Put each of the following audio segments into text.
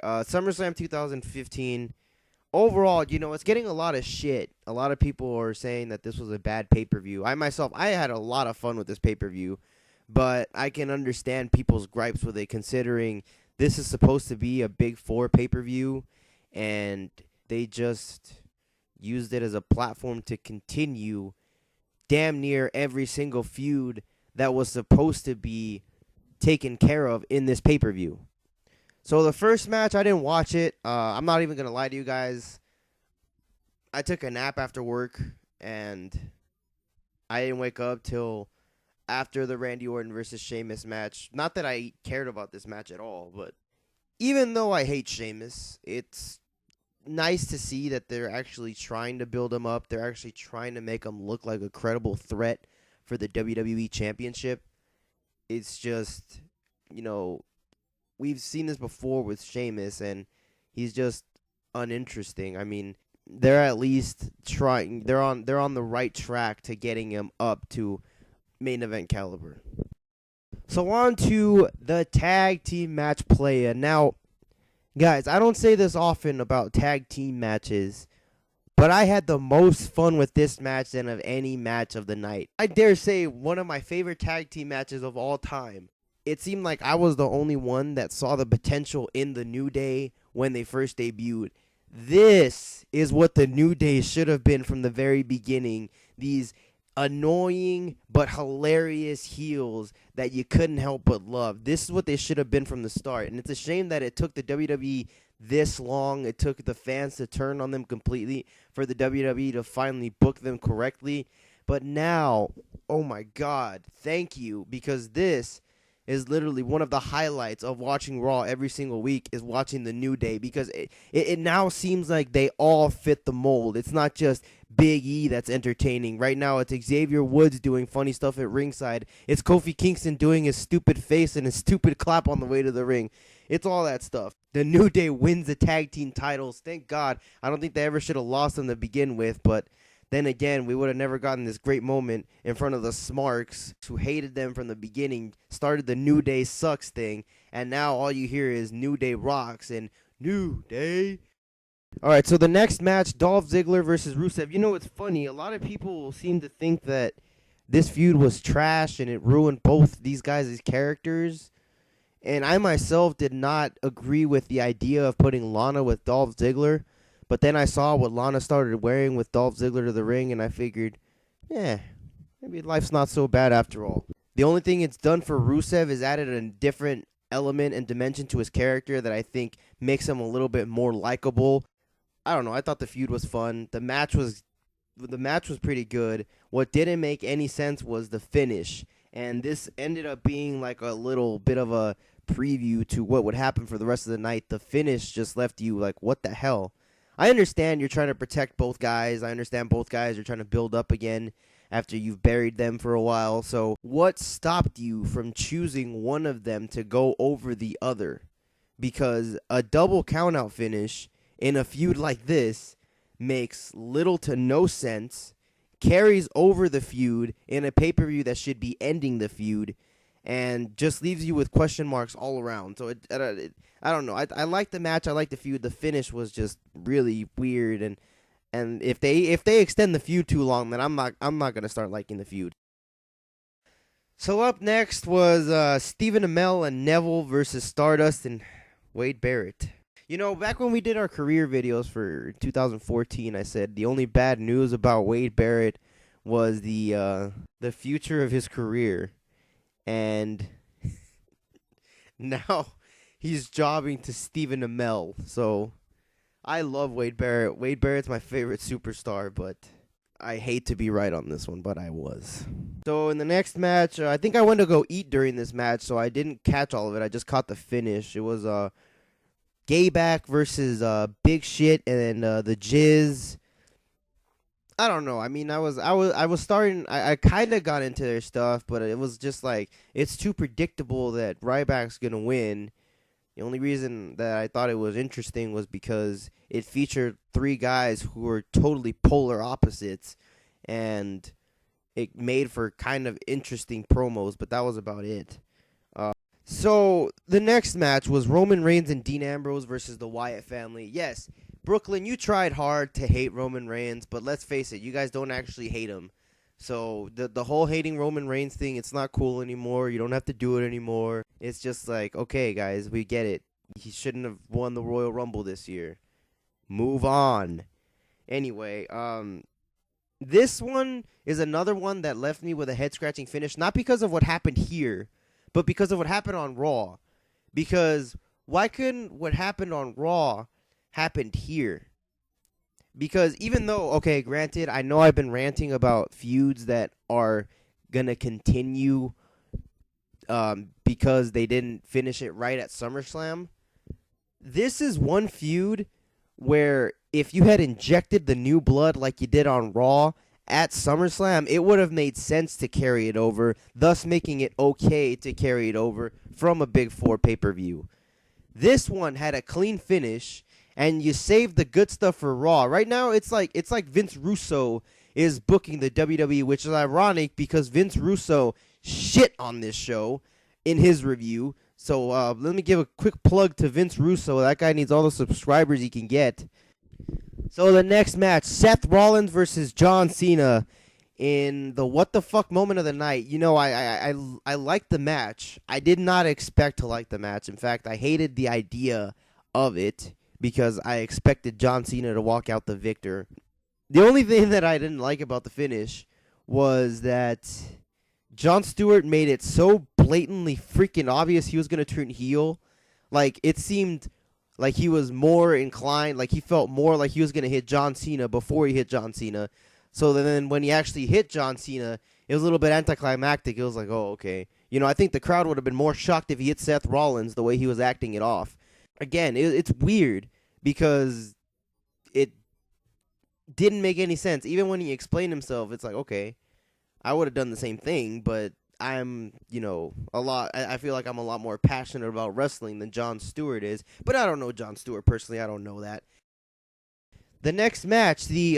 SummerSlam 2015. Overall, it's getting a lot of shit. A lot of people are saying that this was a bad pay-per-view. I had a lot of fun with this pay-per-view, but I can understand people's gripes with it, considering this is supposed to be a Big Four pay-per-view, and they just used it as a platform to continue damn near every single feud that was supposed to be taken care of in this pay-per-view. So the first match, I didn't watch it. I'm not even going to lie to you guys. I took a nap after work, and I didn't wake up till after the Randy Orton versus Sheamus match. Not that I cared about this match at all, but even though I hate Sheamus, it's nice to see that they're actually trying to build him up. They're actually trying to make him look like a credible threat for the WWE Championship. It's just, we've seen this before with Sheamus, and he's just uninteresting. I mean, they're at least trying. They're on the right track to getting him up to main event caliber. So on to the tag team match play. Now, guys, I don't say this often about tag team matches, but I had the most fun with this match than of any match of the night. I dare say one of my favorite tag team matches of all time. It seemed like I was the only one that saw the potential in the New Day when they first debuted. This is what the New Day should have been from the very beginning. These annoying but hilarious heels that you couldn't help but love. This is what they should have been from the start. And it's a shame that it took the WWE this long. It took the fans to turn on them completely for the WWE to finally book them correctly. But now, oh my God, thank you, because this is literally one of the highlights of watching Raw every single week is watching the New Day, because it now seems like they all fit the mold. It's not just Big E that's entertaining. Right now it's Xavier Woods doing funny stuff at ringside. It's Kofi Kingston doing his stupid face and his stupid clap on the way to the ring. It's all that stuff. The New Day wins the tag team titles. Thank God. I don't think they ever should have lost them to begin with, but then again, we would have never gotten this great moment in front of the Smarks, who hated them from the beginning, started the New Day sucks thing, and now all you hear is New Day rocks and New Day. All right, so the next match, Dolph Ziggler versus Rusev. It's funny. A lot of people seem to think that this feud was trash and it ruined both these guys' characters. And I myself did not agree with the idea of putting Lana with Dolph Ziggler. But then I saw what Lana started wearing with Dolph Ziggler to the ring, and I figured, maybe life's not so bad after all. The only thing it's done for Rusev is added a different element and dimension to his character that I think makes him a little bit more likable. I don't know. I thought the feud was fun. The match was pretty good. What didn't make any sense was the finish, and this ended up being like a little bit of a preview to what would happen for the rest of the night. The finish just left you like, what the hell? I understand you're trying to protect both guys. I understand both guys are trying to build up again after you've buried them for a while. So what stopped you from choosing one of them to go over the other? Because a double countout finish in a feud like this makes little to no sense, carries over the feud in a pay-per-view that should be ending the feud, and just leaves you with question marks all around. So I don't know. I like the match. I like the feud. The finish was just really weird, and if they extend the feud too long, then I'm not gonna start liking the feud. So up next was Stephen Amell and Neville versus Stardust and Wade Barrett. Back when we did our career videos for 2014, I said the only bad news about Wade Barrett was the future of his career. And now he's jobbing to Stephen Amell. So I love Wade Barrett. Wade Barrett's my favorite superstar, but I hate to be right on this one, but I was. So in the next match, I think I went to go eat during this match, so I didn't catch all of it. I just caught the finish. It was Gayback versus Big Shit and the Jizz. I don't know. I mean, I was starting. I kind of got into their stuff, but it was just like it's too predictable that Ryback's gonna win. The only reason that I thought it was interesting was because it featured three guys who were totally polar opposites, and it made for kind of interesting promos. But that was about it. So the next match was Roman Reigns and Dean Ambrose versus the Wyatt family. Yes, Brooklyn, you tried hard to hate Roman Reigns, but let's face it, you guys don't actually hate him. So the whole hating Roman Reigns thing, it's not cool anymore. You don't have to do it anymore. It's just like, okay, guys, we get it. He shouldn't have won the Royal Rumble this year. Move on. Anyway, this one is another one that left me with a head-scratching finish, not because of what happened here, but because of what happened on Raw. Because why couldn't what happened on Raw happened here? Because even though, okay, granted, I know I've been ranting about feuds that are going to continue because they didn't finish it right at SummerSlam. This is one feud where if you had injected the new blood like you did on Raw at SummerSlam, it would have made sense to carry it over, thus making it okay to carry it over from a Big Four pay-per-view. This one had a clean finish, and you saved the good stuff for Raw. Right now, it's like Vince Russo is booking the WWE, which is ironic because Vince Russo shit on this show in his review. So let me give a quick plug to Vince Russo. That guy needs all the subscribers he can get. So the next match, Seth Rollins versus John Cena in the what the fuck moment of the night. You know, I liked the match. I did not expect to like the match. In fact, I hated the idea of it because I expected John Cena to walk out the victor. The only thing that I didn't like about the finish was that Jon Stewart made it so blatantly freaking obvious he was going to turn heel. Like, it seemed like he was more inclined, like he felt more like he was going to hit John Cena before he hit John Cena. So then when he actually hit John Cena, it was a little bit anticlimactic. It was like, oh, okay. You know, I think the crowd would have been more shocked if he hit Seth Rollins the way he was acting it off. Again, it's weird because it didn't make any sense. Even when he explained himself, it's like, okay, I would have done the same thing, but I'm, you know, I feel like I'm a lot more passionate about wrestling than Jon Stewart is. But I don't know Jon Stewart personally. I don't know that. The next match, the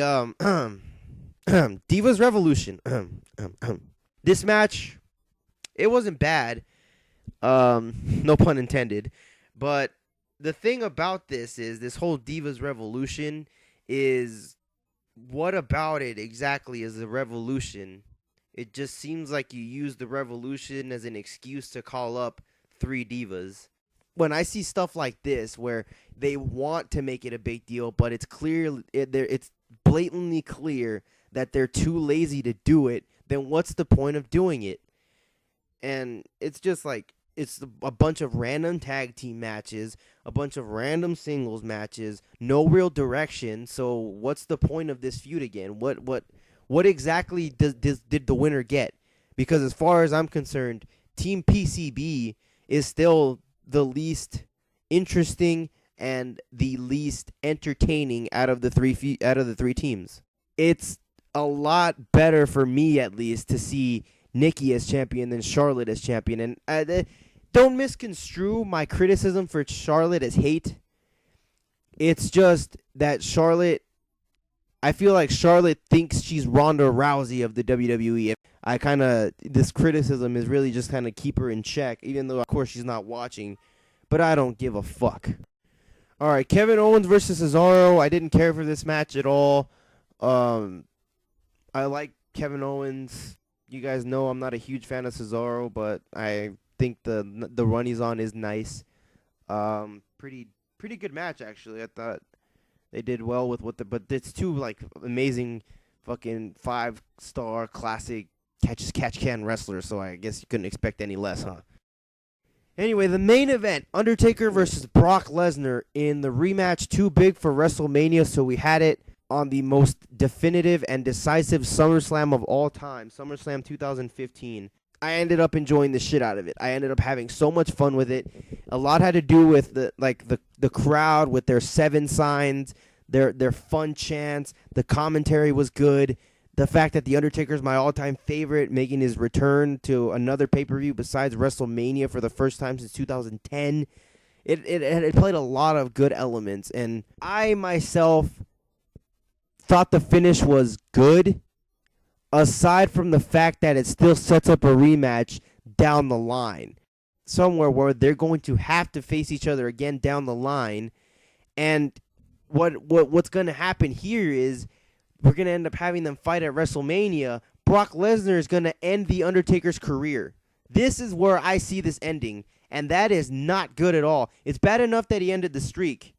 Divas Revolution. This match, it wasn't bad. No pun intended. But the thing about this is this whole Divas Revolution is, what about it exactly is a revolution? It just seems like you use the Revolution as an excuse to call up three divas. When I see stuff like this where they want to make it a big deal, but it's clear, it's blatantly clear that they're too lazy to do it, then what's the point of doing it? And it's just like, it's a bunch of random tag team matches, a bunch of random singles matches, no real direction. So what's the point of this feud again? What exactly did the winner get? Because as far as I'm concerned, Team PCB is still the least interesting and the least entertaining out of the three teams. It's a lot better for me, at least, to see Nikki as champion than Charlotte as champion. And don't misconstrue my criticism for Charlotte as hate. It's just that Charlotte, I feel like Charlotte thinks she's Ronda Rousey of the WWE. This criticism is really just kind of keep her in check, even though, of course, she's not watching. But I don't give a fuck. All right, Kevin Owens versus Cesaro. I didn't care for this match at all. I like Kevin Owens. You guys know I'm not a huge fan of Cesaro, but I think the run he's on is nice. Pretty good match, actually. I thought they did well with but it's two like amazing fucking 5-star classic catch can wrestlers, so I guess you couldn't expect any less, huh? Anyway, the main event, Undertaker versus Brock Lesnar in the rematch too big for WrestleMania, so we had it on the most definitive and decisive SummerSlam of all time, SummerSlam 2015. I ended up enjoying the shit out of it. I ended up having so much fun with it. A lot had to do with the crowd with their 7 signs, their fun chants. The commentary was good. The fact that The Undertaker is my all-time favorite, making his return to another pay-per-view besides WrestleMania for the first time since 2010. It played a lot of good elements, and I myself thought the finish was good, aside from the fact that it still sets up a rematch down the line. somewhere where they're going to have to face each other again down the line. And what's going to happen here is we're going to end up having them fight at WrestleMania. Brock Lesnar is going to end The Undertaker's career. This is where I see this ending, and that is not good at all. It's bad enough that he ended the streak,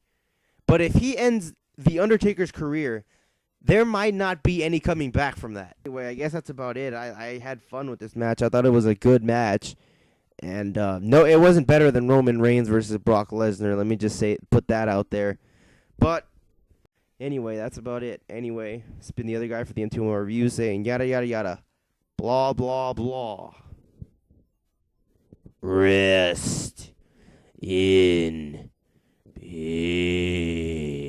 but if he ends The Undertaker's career, there might not be any coming back from that. Anyway, I guess that's about it. I had fun with this match. I thought it was a good match. And no, it wasn't better than Roman Reigns versus Brock Lesnar. Let me just put that out there. But anyway, that's about it. Anyway, it's been the other guy for the M2 review saying yada, yada, yada. Blah, blah, blah. Rest in peace.